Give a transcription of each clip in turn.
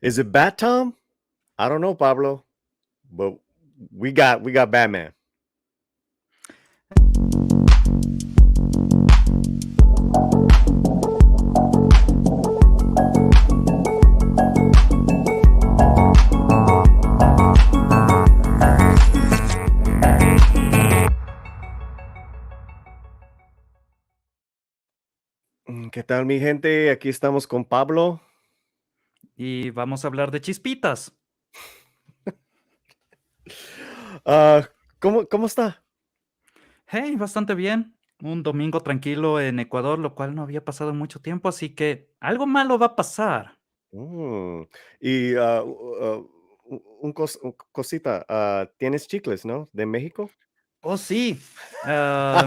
Is it Bat Tom? I don't know, Pablo, but we got Batman. ¿Qué tal, mi gente? Aquí estamos con Pablo. Y vamos a hablar de chispitas. ¿Cómo está? Hey, bastante bien. Un domingo tranquilo en Ecuador, lo cual no había pasado en mucho tiempo, así que algo malo va a pasar. Y cosita, ¿tienes chicles, no? ¿De México? Oh, sí.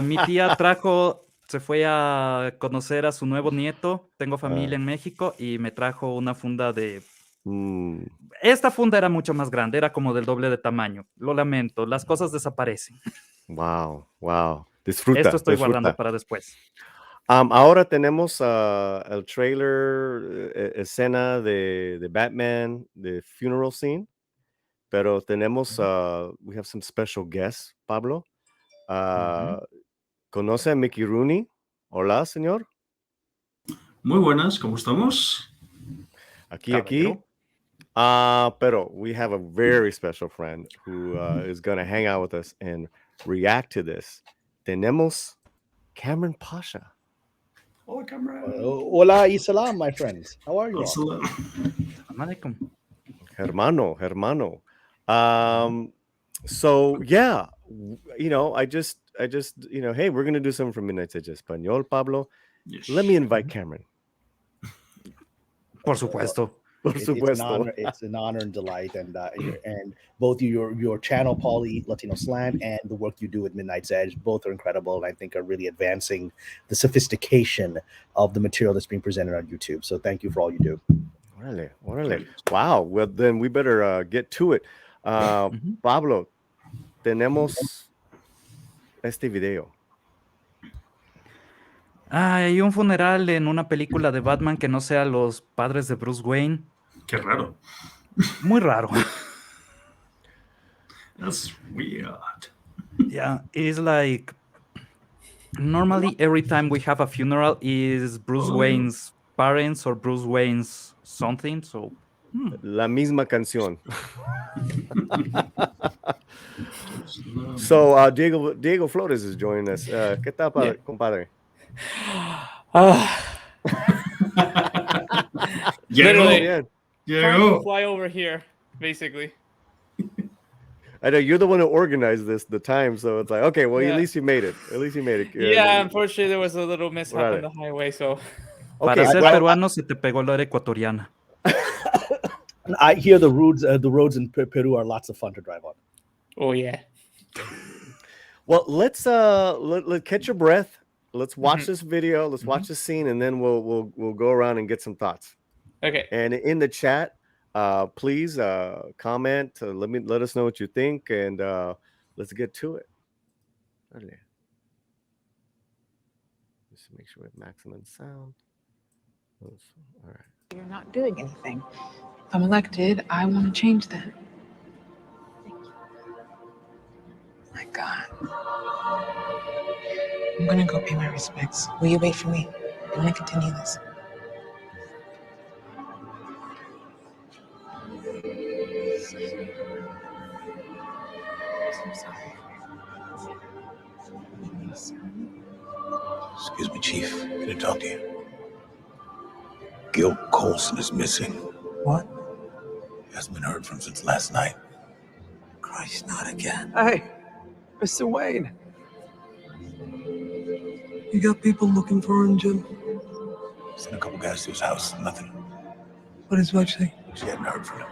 Mi tía se fue a conocer a su nuevo nieto. Tengo familia en México y me trajo una funda de... Esta funda era mucho más grande, era como del doble de tamaño. Lo lamento, las cosas desaparecen. Wow. Esto Disfruta. estoy guardando para después. Ahora tenemos el trailer, escena de Batman, the funeral scene, pero tenemos, we have some special guests, Pablo. ¿Conoce a Mickey Rooney? Hola, señor. Muy buenas, ¿cómo estamos? Aquí. Pero we have a very special friend who is going to hang out with us and react to this. Tenemos Kamran Pasha. Hola, Kamran. Hola y salam, my friends. How are you all? Hermano. So yeah, I just, hey, we're gonna do something from Midnight Edge Español, Pablo. Yes. Let me invite Kamran. Por supuesto. It's an honor and delight, and both your channel, Latino Slant, and the work you do at Midnight's Edge, both are incredible, and I think are really advancing the sophistication of the material that's being presented on YouTube. So thank you for all you do. Órale. Wow. Well, then we better get to it. Pablo, tenemos este video. Hay un funeral en una película de Batman que no sea los padres de Bruce Wayne. Qué raro. Muy raro. That's weird. Yeah, it's like normally every time we have a funeral is Bruce Wayne's parents or Bruce Wayne's something, so... La misma canción. So Diego Flores is joining us. ¿Qué tal, compadre? Literally trying to fly over here, basically. I know you're the one who organized the time, so it's like, okay, well, at least you made it. Yeah, unfortunately, there was a little mishap on the highway, so. Para ser peruano, se te pegó la ecuatoriana. I hear the roads in Peru are lots of fun to drive on. Oh yeah. Well, let's catch your breath. Let's watch this video. Let's watch this scene, and then we'll go around and get some thoughts. Okay. And in the chat, please comment. Let us know what you think, and let's get to it. Just make sure we have maximum sound. All right. You're not doing anything. If I'm elected, I want to change that. Thank you. My God. I'm gonna go pay my respects. Will you wait for me? I'm gonna continue this. I'm sorry. Excuse me, Chief. Can I talk to you? Gil Colson is missing. What? He hasn't been heard from since last night. Christ, not again. Hey, Mr. Wayne. You got people looking for him, Jim? Sent a couple guys to his house. Nothing. What does Wedge say? She hadn't heard from him.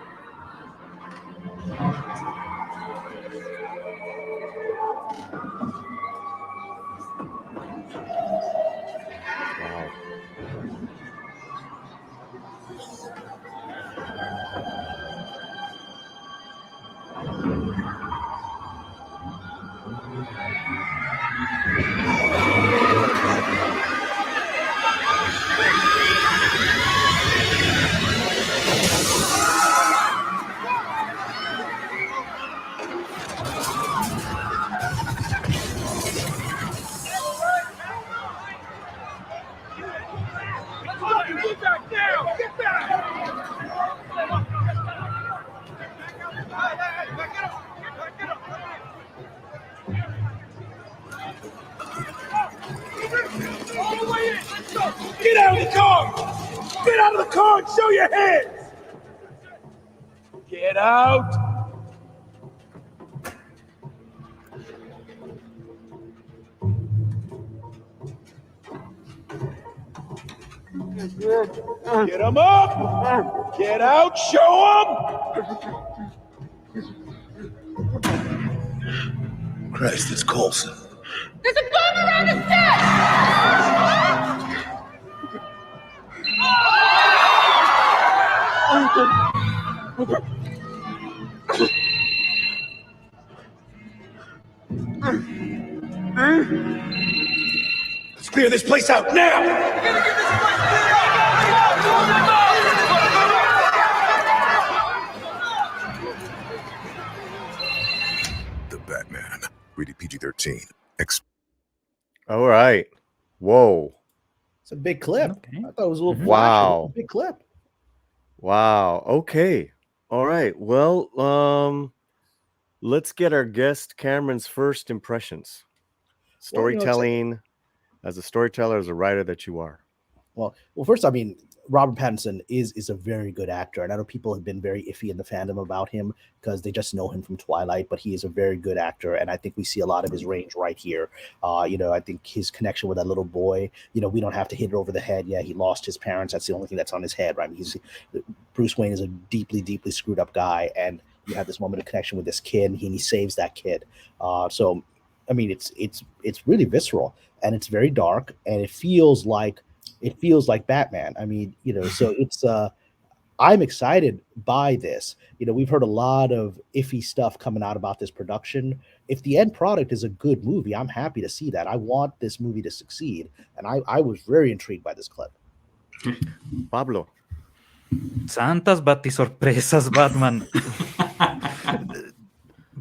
the car and show your hands! Get out! Get him up! Get out, show him! Christ, it's Coulson. There's a bomb around the Let's clear this place out now! The Batman. Rated PG-13. All right. Whoa. It's a big clip. Okay. I thought it was a little Wow. flashy. Big clip. Wow. Okay. All right. Well, let's get our guest Kamran's first impressions. Storytelling, as a storyteller, as a writer that you are. Well, first, I mean, Robert Pattinson is a very good actor, and I know people have been very iffy in the fandom about him because they just know him from Twilight, but he is a very good actor, and I think we see a lot of his range right here. I think his connection with that little boy, we don't have to hit it over the head. Yeah, he lost his parents. That's the only thing that's on his head, right? I mean, Bruce Wayne is a deeply, deeply screwed up guy, and you have this moment of connection with this kid, and he saves that kid. So, I mean, it's really visceral, and it's very dark, and it feels like Batman. I mean, so it's I'm excited by this. We've heard a lot of iffy stuff coming out about this production. If the end product is a good movie, I'm happy to see that. I want this movie to succeed, and I was very intrigued by this clip. Pablo. Santas batisorpresas, Batman.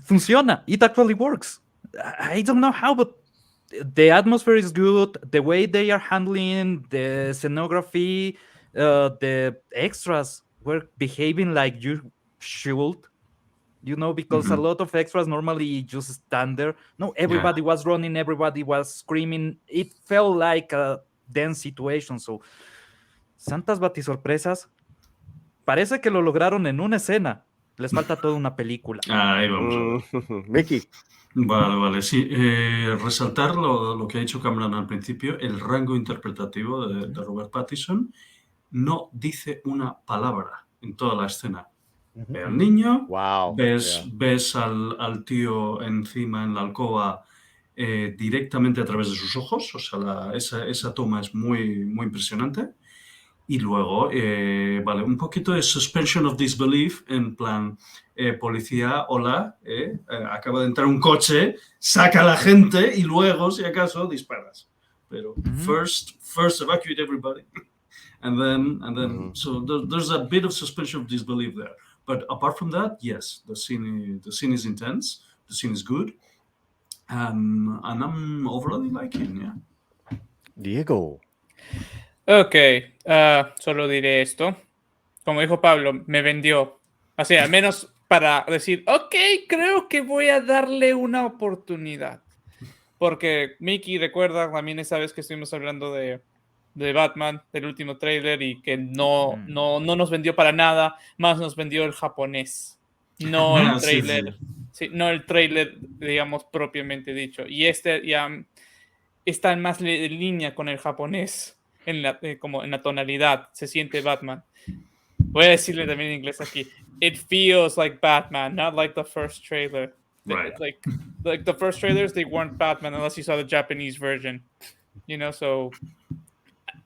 Funciona. It actually works. I don't know how, but the atmosphere is good. The way they are handling the scenography, the extras were behaving like you should, because a lot of extras normally just stand there. No, everybody was running, everybody was screaming. It felt like a dense situation. So, santas batisorpresas. Parece que lo lograron en una escena. Les falta toda una película. Ahí vamos a ver. Mickey. Vale, sí. Resaltar lo que ha dicho Kamran al principio, el rango interpretativo de Robert Pattinson. No dice una palabra en toda la escena. Ve al niño, ves al tío encima en la alcoba directamente a través de sus ojos, o sea, esa toma es muy, muy impresionante. Y luego, un poquito de suspension of disbelief, en plan, policía, hola, acaba de entrar un coche, saca a la gente y luego, si acaso, disparas. Pero first evacuate everybody. and then so there's a bit of suspension of disbelief there. But apart from that, yes, the scene is intense, the scene is good, and I'm overall liking, yeah. Diego. Ok, solo diré esto. Como dijo Pablo, me vendió. O sea, al menos para decir, ok, creo que voy a darle una oportunidad. Porque Mickey recuerda también esa vez que estuvimos hablando de Batman, del último tráiler, y que no nos vendió para nada, más nos vendió el japonés. No el tráiler. Sí, no el tráiler, digamos, propiamente dicho. Y este ya está más en línea con el japonés. Como en la tonalidad se siente Batman. Voy a decirle también en inglés aquí. It feels like Batman, not like the first trailer. Right. Like the first trailers, they weren't Batman unless you saw the Japanese version. So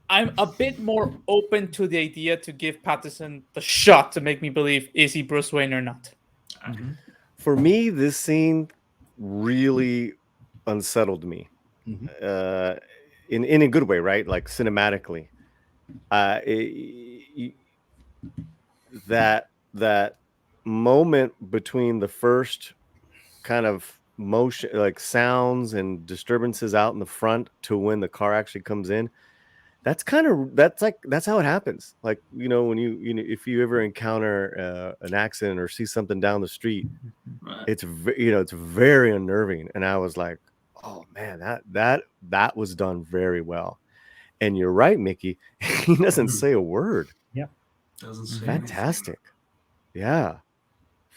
I'm a bit more open to the idea to give Pattinson the shot to make me believe, is he Bruce Wayne or not? For me, this scene really unsettled me. In a good way, right? Like cinematically, that moment between the first kind of motion, like sounds and disturbances out in the front, to when the car actually comes in, that's how it happens. Like, when if you ever encounter an accident or see something down the street, it's very unnerving. And I was like, oh man, that was done very well. And you're right, Mickey. He doesn't say a word. Yeah. Doesn't say Fantastic. Yeah.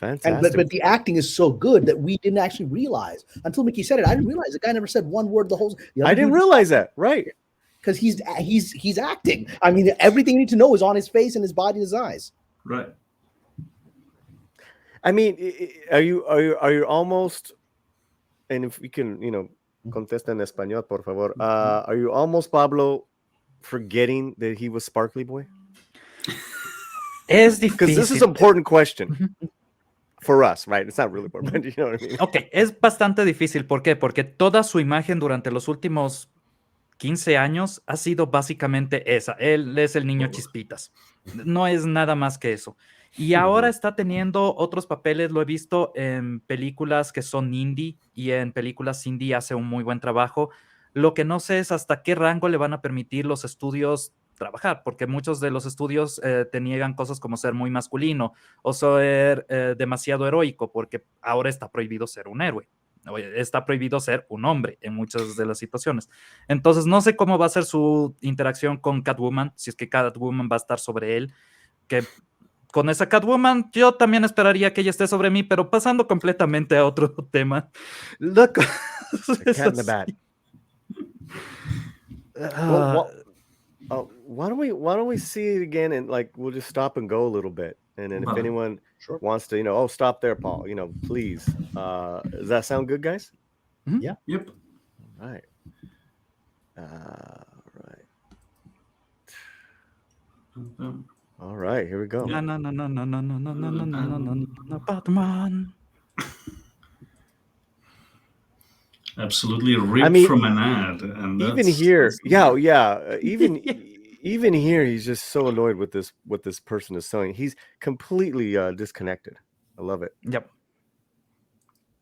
And Fantastic. but the acting is so good that we didn't actually realize until Mickey said it. I didn't realize the guy never said one word the whole. I didn't realize that. Right. Because he's acting. I mean, everything you need to know is on his face and his body and his eyes. Right. I mean, are you almost? And if we can, contesta en español, por favor. Are you almost, Pablo, forgetting that he was Sparkly Boy? Es difícil. Because this is an important question for us, right? It's not really important, but you know what I mean. Ok, es bastante difícil. ¿Por qué? Porque toda su imagen durante los últimos 15 años ha sido básicamente esa. Él es el niño chispitas. No es nada más que eso. Y ahora está teniendo otros papeles. Lo he visto en películas que son indie y en películas indie hace un muy buen trabajo. Lo que no sé es hasta qué rango le van a permitir los estudios trabajar, porque muchos de los estudios te niegan cosas como ser muy masculino o ser demasiado heroico, porque ahora está prohibido ser un héroe. Está prohibido ser un hombre en muchas de las situaciones. Entonces, no sé cómo va a ser su interacción con Catwoman, si es que Catwoman va a estar sobre él, que con esa Catwoman yo también esperaría que ella esté sobre mí, pero pasando completamente a otro tema. Cat in the Bat. Why don't we see it again, and we'll just stop and go a little bit, and then if anyone wants to, stop there, Paul, please. Does that sound good, guys? Mm-hmm. Yeah. Yep. All right. All right, here we go. No, Batman. Absolutely ripped from an ad, and even here, even here, he's just so annoyed with what this person is saying. He's completely disconnected. I love it. Yep.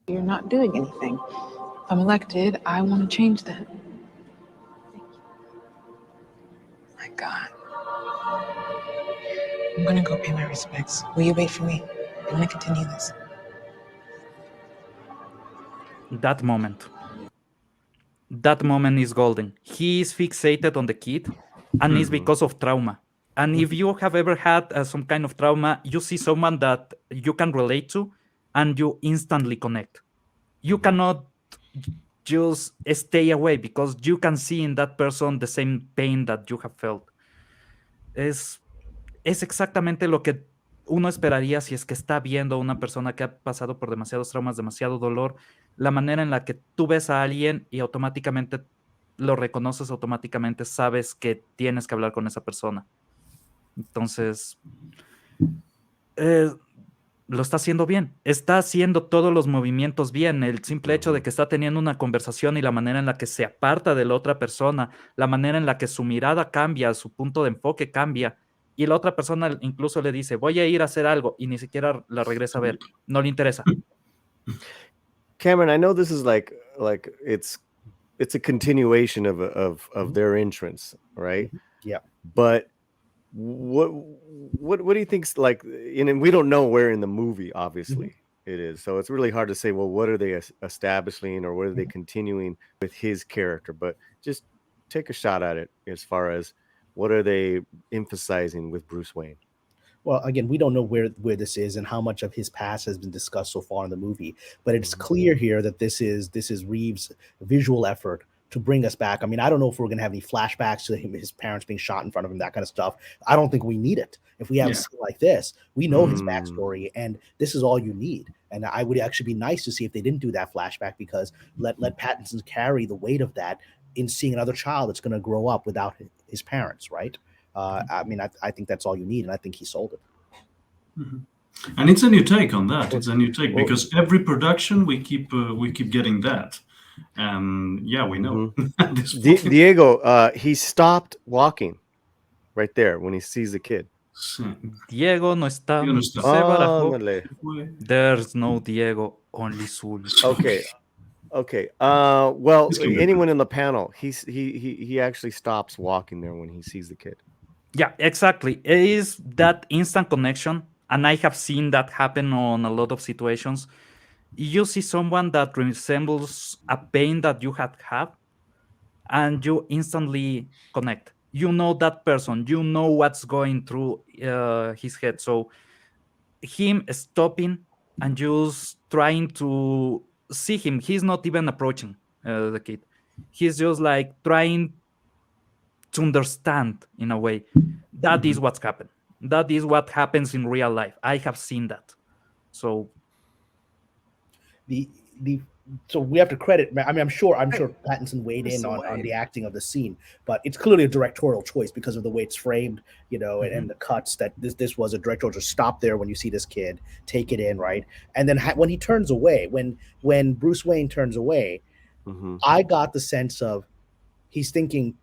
You're not doing anything. If I'm elected, I want to change that. My God. I'm gonna go pay my respects. Will you wait for me? I want to continue this. That moment is golden. He is fixated on the kid, and it's because of trauma. And if you have ever had some kind of trauma, you see someone that you can relate to, and you instantly connect. You cannot just stay away because you can see in that person the same pain that you have felt. Es exactamente lo que uno esperaría si es que está viendo a una persona que ha pasado por demasiados traumas, demasiado dolor, la manera en la que tú ves a alguien y automáticamente lo reconoces, automáticamente sabes que tienes que hablar con esa persona. Entonces, lo está haciendo bien. Está haciendo todos los movimientos bien. El simple hecho de que está teniendo una conversación y la manera en la que se aparta de la otra persona, la manera en la que su mirada cambia, su punto de enfoque cambia, y la otra persona incluso le dice, voy a ir a hacer algo, y ni siquiera la regresa a ver. No le interesa. Cameron, I know this is like it's a continuation of their entrance, right? Yeah. But what do you think's like? And we don't know where in the movie, obviously, it is. So it's really hard to say. Well, what are they establishing, or what are they continuing with his character? But just take a shot at it as far as what are they emphasizing with Bruce Wayne? Well, again, we don't know where this is and how much of his past has been discussed so far in the movie, but it's clear here that this is Reeves' visual effort to bring us back. I mean, I don't know if we're going to have any flashbacks to his parents being shot in front of him, that kind of stuff. I don't think we need it. If we have a scene like this, we know his backstory, and this is all you need. And I would actually be nice to see if they didn't do that flashback, because let Pattinson carry the weight of that in seeing another child that's going to grow up without his parents, right? I mean, I think that's all you need, and I think he sold it. And it's a new take on that. It's a new take because every production we keep getting that, and yeah, we know. Diego, he stopped walking right there when he sees the kid. Diego no está. Se barajó. There's no Diego, only Zul. Okay. Well, anyone in the panel, he actually stops walking there when he sees the kid. Yeah, exactly. It is that instant connection, and I have seen that happen on a lot of situations. You see someone that resembles a pain that you had, and you instantly connect. you know that person, you know what's going through his head. So him stopping and just trying to see him, he's not even approaching the kid. He's just like trying to understand in a way. That is what's happened. That is what happens in real life. I have seen that. So so we have to credit. I mean, I'm sure Pattinson weighed in on the acting of the scene, but it's clearly a directorial choice because of the way it's framed, and the cuts. That this was a directorial. Just stop there when you see this kid, take it in, right? And then when he turns away, when Bruce Wayne turns away, I got the sense of he's thinking,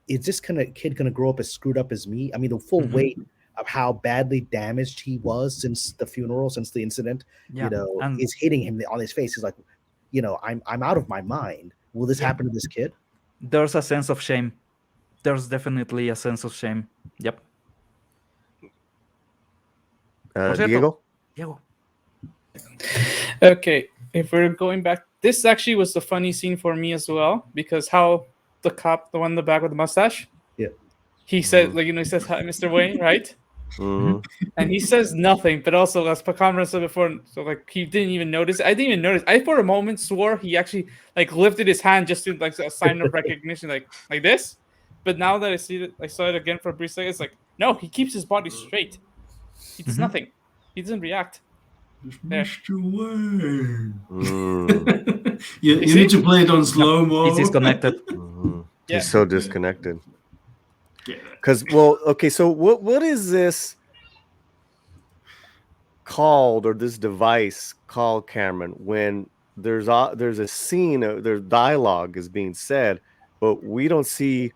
is this kid gonna grow up as screwed up as me? I mean, the full weight of how badly damaged he was since the funeral, since the incident, is hitting him on his face. He's like, I'm out of my mind. Will this happen to this kid? There's a sense of shame. There's definitely a sense of shame. Yep. Diego? Okay, if we're going back, this actually was the funny scene for me as well, because how the cop, the one in the back with the mustache, he said, he says, "Hi, Mr. Wayne," right? And he says nothing, but also, as Kamran said before, so like he didn't even notice. I didn't even notice. I for a moment swore he actually like lifted his hand just to like a sign of recognition, like this. But now that I saw it again for a brief second. It's like, no, he keeps his body straight. He does nothing. He doesn't react. Mr. Wayne. you need to play it on slow mo. He's disconnected. He's so disconnected. Because, so what is this called, or this device called, Cameron, when there's a scene, there's dialogue is being said, but we don't see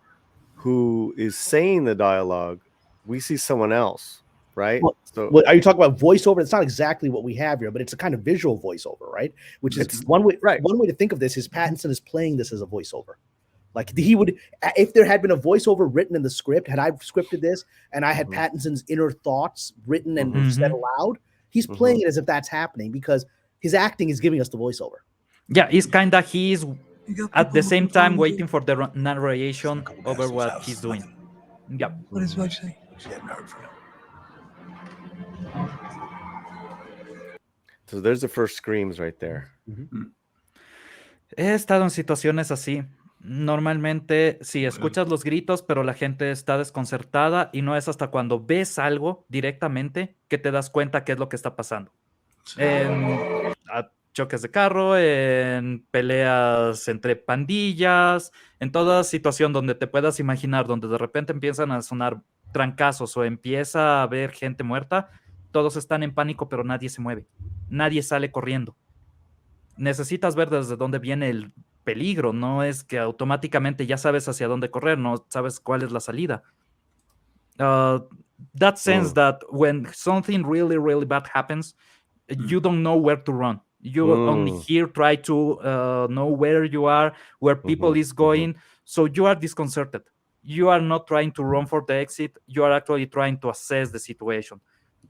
who is saying the dialogue. We see someone else, right? Are you talking about voiceover? It's not exactly what we have here, but it's a kind of visual voiceover, right? Which is one way. Right. One way to think of this is Pattinson is playing this as a voiceover. Like he would, if there had been a voiceover written in the script, had I scripted this and I had Pattinson's inner thoughts written and said aloud, he's playing it as if that's happening because his acting is giving us the voiceover. Yeah, he's at the same time waiting for the narration over what he's doing. Yeah. What does Raj say? She hadn't heard from him. So there's the first screams right there. He estado en situaciones así. Normalmente sí escuchas los gritos, pero la gente está desconcertada y no es hasta cuando ves algo directamente que te das cuenta qué es lo que está pasando. En choques de carro, en peleas entre pandillas, en toda situación donde te puedas imaginar, donde de repente empiezan a sonar trancazos o empieza a haber gente muerta, todos están en pánico, pero nadie se mueve. Nadie sale corriendo. Necesitas ver desde dónde viene el peligro, no es que automáticamente ya sabes hacia dónde correr, no sabes cuál es la salida. That sense that when something really, really bad happens, you don't know where to run. You only here try to know where you are, where people is going, so you are disconcerted. You are not trying to run for the exit, you are actually trying to assess the situation.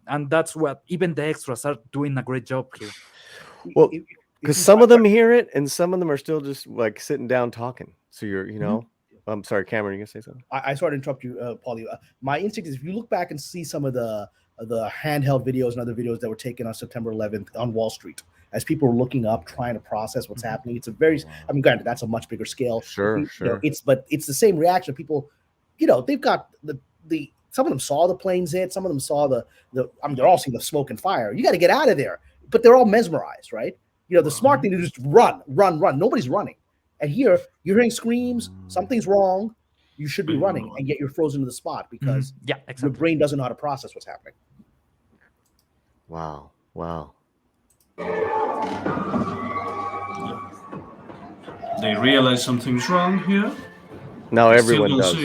And that's what even the extras are doing a great job here. Well, because some of them hear it and some of them are still just like sitting down talking. So you're, I'm sorry, Cameron, you gonna say something? I sorry to interrupt you, Paulie. My instinct is if you look back and see some of the handheld videos and other videos that were taken on September 11th on Wall Street, as people were looking up, trying to process what's happening. It's a very, I mean, granted, that's a much bigger scale. Sure. But it's the same reaction. People, they've got the some of them saw the planes hit, some of them saw they're all seeing the smoke and fire. You got to get out of there. But they're all mesmerized, right? The smart thing is just run. Nobody's running. And here, you're hearing screams, something's wrong, you should be running, and yet you're frozen to the spot because your brain doesn't know how to process what's happening. Wow. They realize something's wrong here. Now everyone does.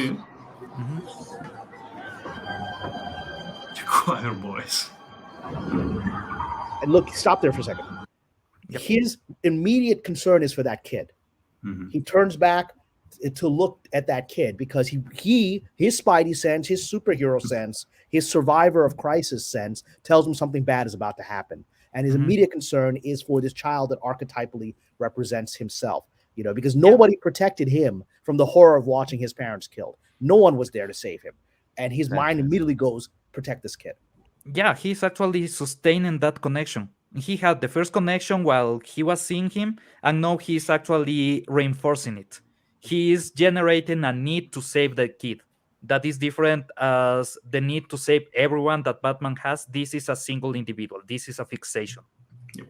Choir boys. And look, stop there for a second. His immediate concern is for that kid. He turns back to look at that kid because his spidey sense, his superhero sense, his survivor of crisis sense tells him something bad is about to happen. And his immediate concern is for this child that archetypally represents himself. because nobody protected him from the horror of watching his parents killed. No one was there to save him. And his mind immediately goes, protect this kid. Yeah, he's actually sustaining that connection. He had the first connection while he was seeing him, and now he's actually reinforcing it. He is generating a need to save the kid. That is different as the need to save everyone that Batman has. This is a single individual. This is a fixation. Yep.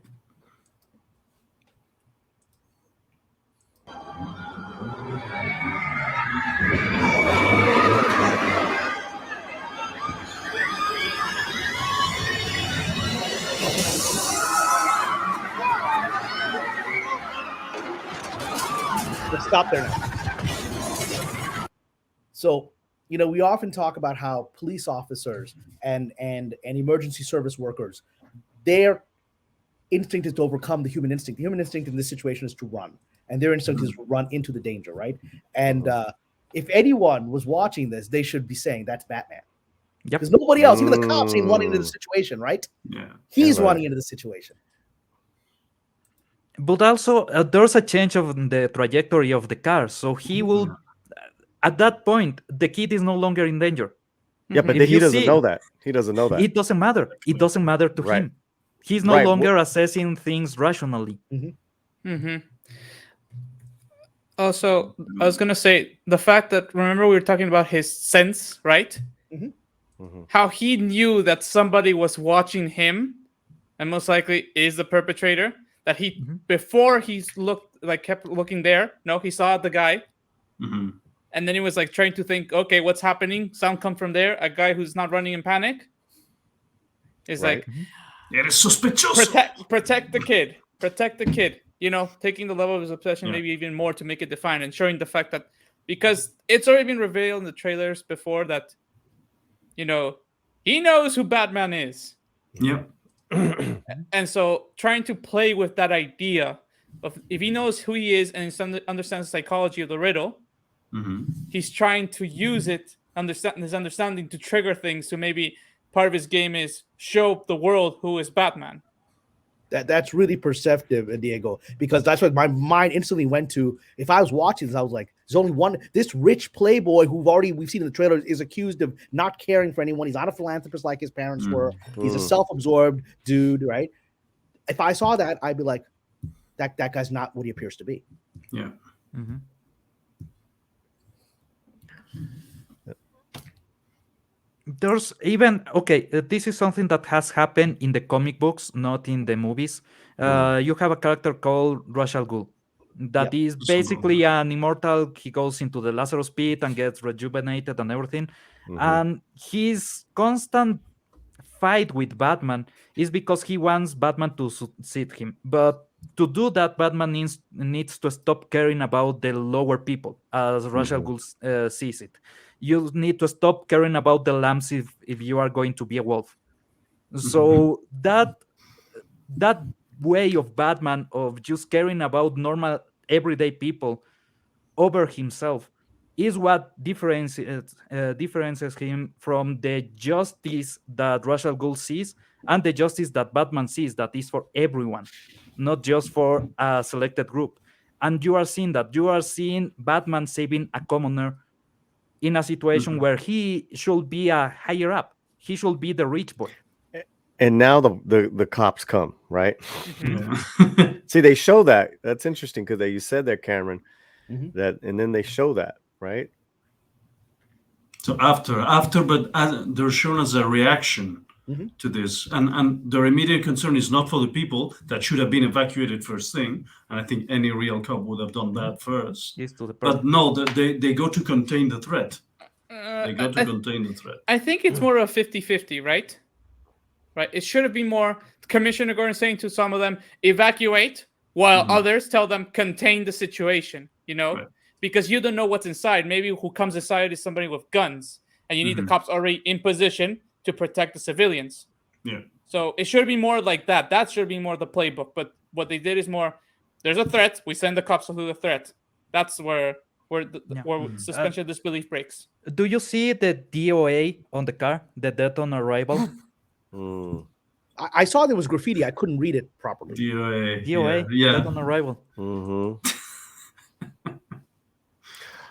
Let's stop there now. So, we often talk about how police officers and emergency service workers, their instinct is to overcome the human instinct. The human instinct in this situation is to run, and their instinct is to run into the danger, right? And if anyone was watching this, they should be saying that's Batman. Because nobody else, even the cops, ain't running into the situation, right? Yeah. He's running into the situation. But also, there's a change of the trajectory of the car. So he will, at that point, the kid is no longer in danger. Yeah, but he doesn't know that. He doesn't know that. It doesn't matter. It doesn't matter to him. He's no longer assessing things rationally. Also, I was going to say, the fact that, remember we were talking about his sense, right? How he knew that somebody was watching him, and most likely is the perpetrator. That he, before he kept looking there, he saw the guy. And then he was trying to think, okay, what's happening? Sound come from there. A guy who's not running in panic is Eres sospechoso. Protect the kid. Protect the kid. Taking the level of his obsession maybe even more to make it defined and showing the fact that, because it's already been revealed in the trailers before that, he knows who Batman is. Yep. And so trying to play with that idea of, if he knows who he is and he understands the psychology of the riddle, he's trying to use it, his understanding to trigger things. So maybe part of his game is show the world who is Batman. That's really perceptive, Diego, because that's what my mind instantly went to. If I was watching this, I was like, there's only one. This rich playboy we've seen in the trailer is accused of not caring for anyone. He's not a philanthropist like his parents were. He's a self-absorbed dude, right? If I saw that, I'd be like, that guy's not what he appears to be. Yeah. There's even, this is something that has happened in the comic books, not in the movies. You have a character called Ra's al Ghul that is basically an immortal. He goes into the Lazarus pit and gets rejuvenated and everything. And his constant fight with Batman is because he wants Batman to succeed him. But to do that, Batman needs to stop caring about the lower people, as Ra's al Ghul sees it. You need to stop caring about the lambs if you are going to be a wolf. So that way of Batman of just caring about normal everyday people over himself is what differentiates him from the justice that Ra's al Ghul sees and the justice that Batman sees, that is for everyone, not just for a selected group. And you are seeing that. You are seeing Batman saving a commoner in a situation where he should be a higher up. He should be the rich boy. And now the cops come, right? See, they show that. That's interesting because you said that, Kamran, that, and then they show that, right? So after, but they're shown as a reaction to this, and their immediate concern is not for the people that should have been evacuated first thing, and I think any real cop would have done that first. But no, they go to contain the threat. They go to contain the threat. I think it's more of a 50-50, right? Right. It should have been more Commissioner Gordon saying to some of them, evacuate, while others tell them contain the situation, right. Because you don't know what's inside. Maybe who comes inside is somebody with guns, and you need the cops already in position to protect the civilians. Yeah. So it should be more like that. That should be more the playbook. But what they did is more, there's a threat. We send the cops to the threat. That's where suspension of disbelief breaks. Do you see the DOA on the car? The death on arrival? I saw there was graffiti. I couldn't read it properly. DOA. Yeah. Death on arrival.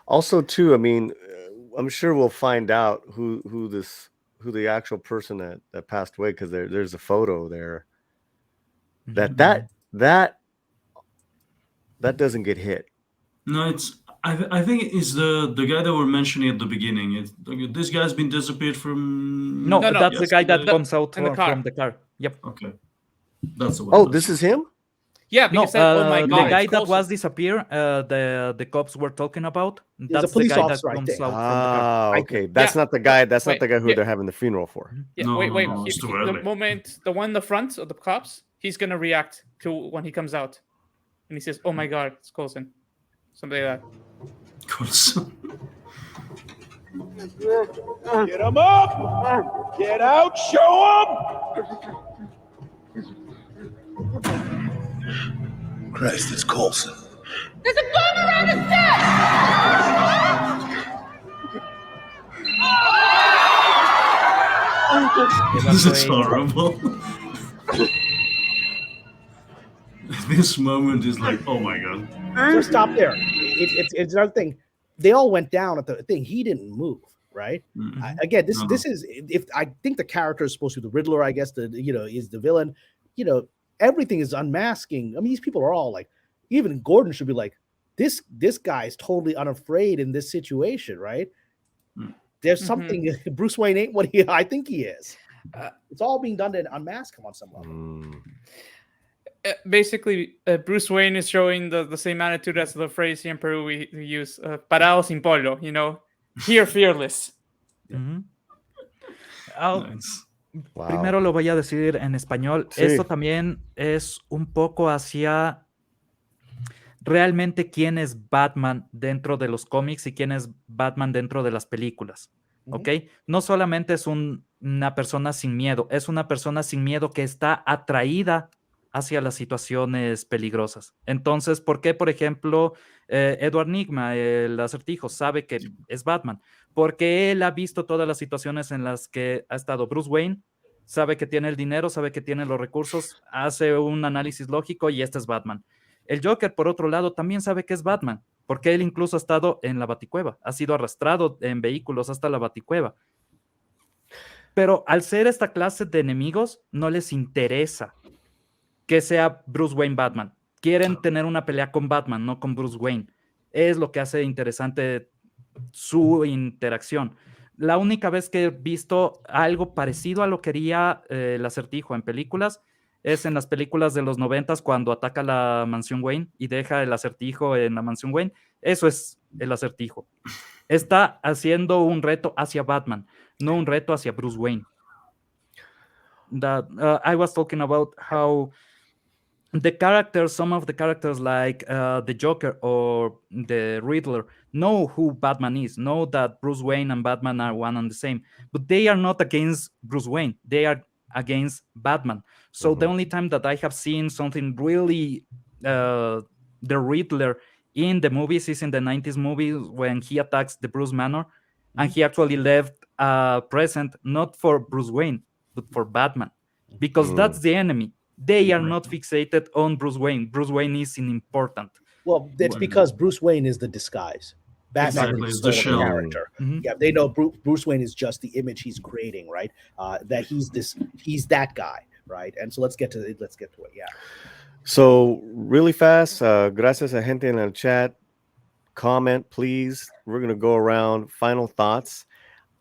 Also, too, I mean, I'm sure we'll find out who the actual person that passed away, because there's a photo there that doesn't get hit. No, I think it's the guy that we're mentioning at the beginning. This guy's been disappeared from. No, that's the guy that yesterday. comes out in the from the car. Yep. Okay, that's the one. Oh, this is him? Yeah, No, because said, oh my the god, guy it's that Coulson. was disappeared, the cops were talking about. There's That's a police the guy that officer right comes there. out from the car. Ah, okay. That's not the guy. That's not the guy who they're having the funeral for. Yeah, No, wait. no, it's too The early. moment, the one in the front of the cops, he's gonna react to when he comes out, and he says, "Oh my god, it's Coulson," something like that. Coulson. Get him up! Get out! Show him! Christ, it's Coulson. There's a bomb around the set! This is horrible. This moment is like, oh my god. So stop there. It's another thing. They all went down at the thing. He didn't move, right? Again, this is, if I think the character is supposed to be the Riddler, I guess is the villain. Everything is unmasking. I mean, these people are all like, even Gordon should be like, this guy is totally unafraid in this situation, right? There's something. Bruce Wayne ain't what I think he is. It's all being done to unmask him on some level. Basically, Bruce Wayne is showing the same attitude as the phrase here in Peru we use, parado sin polo, here fearless. Nice. Wow. Primero lo voy a decir en español. Sí. Esto también es un poco hacia realmente quién es Batman dentro de los cómics y quién es Batman dentro de las películas. ¿Ok? No solamente es una persona sin miedo, es una persona sin miedo que está atraída hacia las situaciones peligrosas. Entonces, ¿por qué, por ejemplo, Edward Nygma, el Acertijo, sabe que es Batman? Porque él ha visto todas las situaciones en las que ha estado Bruce Wayne, sabe que tiene el dinero, sabe que tiene los recursos, hace un análisis lógico y este es Batman. El Joker, por otro lado, también sabe que es Batman, porque él incluso ha estado en la Baticueva, ha sido arrastrado en vehículos hasta la Baticueva. Pero al ser esta clase de enemigos, no les interesa que sea Bruce Wayne Batman. Quieren tener una pelea con Batman, no con Bruce Wayne. Es lo que hace interesante su interacción. La única vez que he visto algo parecido a lo que haría el Acertijo en películas es en las películas de los 90s cuando ataca la mansión Wayne y deja el Acertijo en la mansión Wayne. Eso es el Acertijo. Está haciendo un reto hacia Batman, no un reto hacia Bruce Wayne. I was talking about how some of the characters like the Joker or the Riddler know who Batman is, know that Bruce Wayne and Batman are one and the same, but they are not against Bruce Wayne. They are against Batman. So the only time that I have seen something really the Riddler in the movies is in the 90s movies when he attacks the Bruce Manor, and he actually left a present not for Bruce Wayne, but for Batman, because that's the enemy. They are not fixated on Bruce Wayne. Bruce Wayne is important. Well, that's because Bruce Wayne is the disguise. Batman is the character. Yeah, they know Bruce Wayne is just the image he's creating, right? That he's that guy, right? And so let's get to it. Yeah. So really fast, gracias a gente en el chat. Comment, please. We're gonna go around. Final thoughts.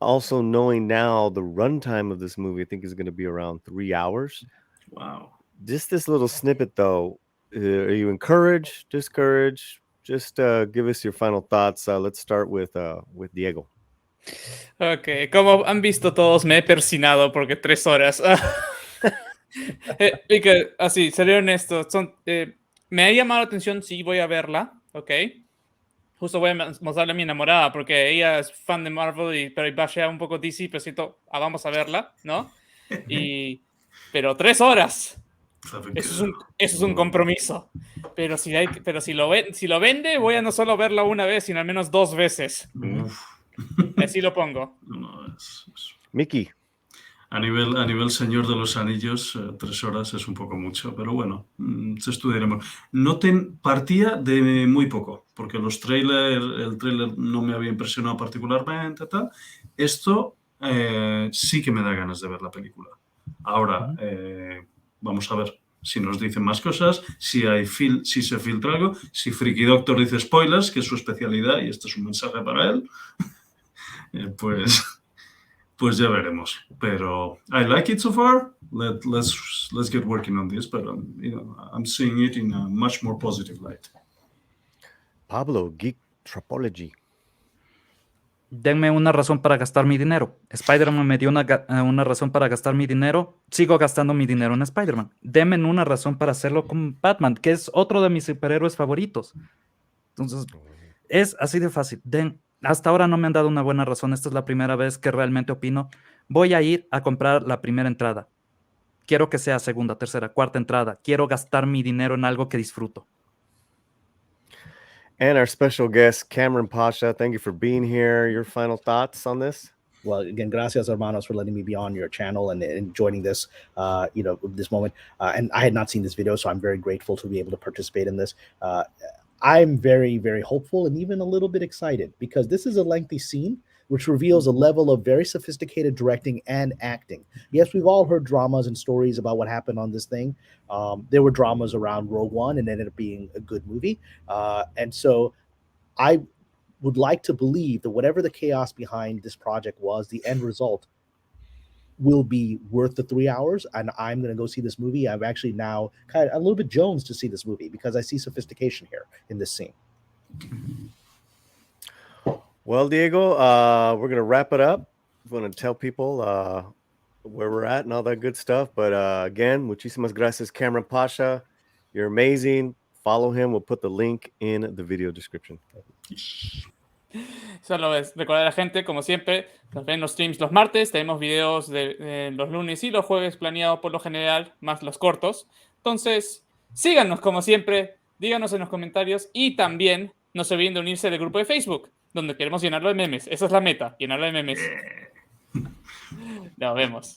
Also, knowing now the runtime of this movie, I think is going to be around 3 hours. Wow. Just this little snippet, though. Are you encouraged? Discouraged? Just give us your final thoughts. Let's start with Diego. Ok, como han visto todos, me he persinado porque 3 horas. Y que, así, seré honesto, me ha llamado la atención, sí, voy a verla, ok. Justo voy a mostrarle a mi enamorada porque ella es fan de Marvel, pero Pasha un poco DC, pero siento, vamos a verla, ¿no? Pero 3 horas. Eso es un compromiso. Pero si lo vende, voy a no solo verla una vez, sino al menos 2 veces. Así lo pongo. Mickey. A nivel Señor de los Anillos, 3 horas es un poco mucho, pero bueno, se estudiaremos. Partía de muy poco, porque el tráiler no me había impresionado particularmente, tal. Esto sí que me da ganas de ver la película. Ahora, vamos a ver si nos dicen más cosas, si se filtra algo, si Freaky Doctor dice spoilers, que es su especialidad, y este es un mensaje para él, pues ya veremos. Pero I like it so far. Let's get working on this. But I'm seeing it in a much more positive light. Pablo, Geektripology. Denme una razón para gastar mi dinero. Spider-Man me dio una razón para gastar mi dinero. Sigo gastando mi dinero en Spider-Man. Denme una razón para hacerlo con Batman, que es otro de mis superhéroes favoritos. Entonces, es así de fácil. Hasta ahora no me han dado una buena razón. Esta es la primera vez que realmente opino. Voy a ir a comprar la primera entrada. Quiero que sea segunda, tercera, cuarta entrada. Quiero gastar mi dinero en algo que disfruto. And our special guest, Kamran Pasha, thank you for being here. Your final thoughts on this? Well, again, gracias, hermanos, for letting me be on your channel and joining this, this moment. And I had not seen this video, so I'm very grateful to be able to participate in this. I'm very, very hopeful and even a little bit excited because this is a lengthy scene which reveals a level of very sophisticated directing and acting. Yes, we've all heard dramas and stories about what happened on this thing. There were dramas around Rogue One and ended up being a good movie. And so I would like to believe that whatever the chaos behind this project was, the end result will be worth the 3 hours. And I'm going to go see this movie. I'm actually now kind of a little bit Jones to see this movie because I see sophistication here in this scene. Well, Diego, we're going to wrap it up. I'm going to tell people where we're at and all that good stuff. But again, muchísimas gracias, Kamran Pasha. You're amazing. Follow him. We'll put the link in the video description. Solo es recordar a la gente, como siempre, nos ven los streams los martes, tenemos videos de los lunes y los jueves planeados por lo general, más los cortos. Entonces, síganos como siempre, díganos en los comentarios y también no se olviden de unirse al grupo de Facebook, donde queremos llenarlo de memes. Esa es la meta, llenarlo de memes. Nos vemos.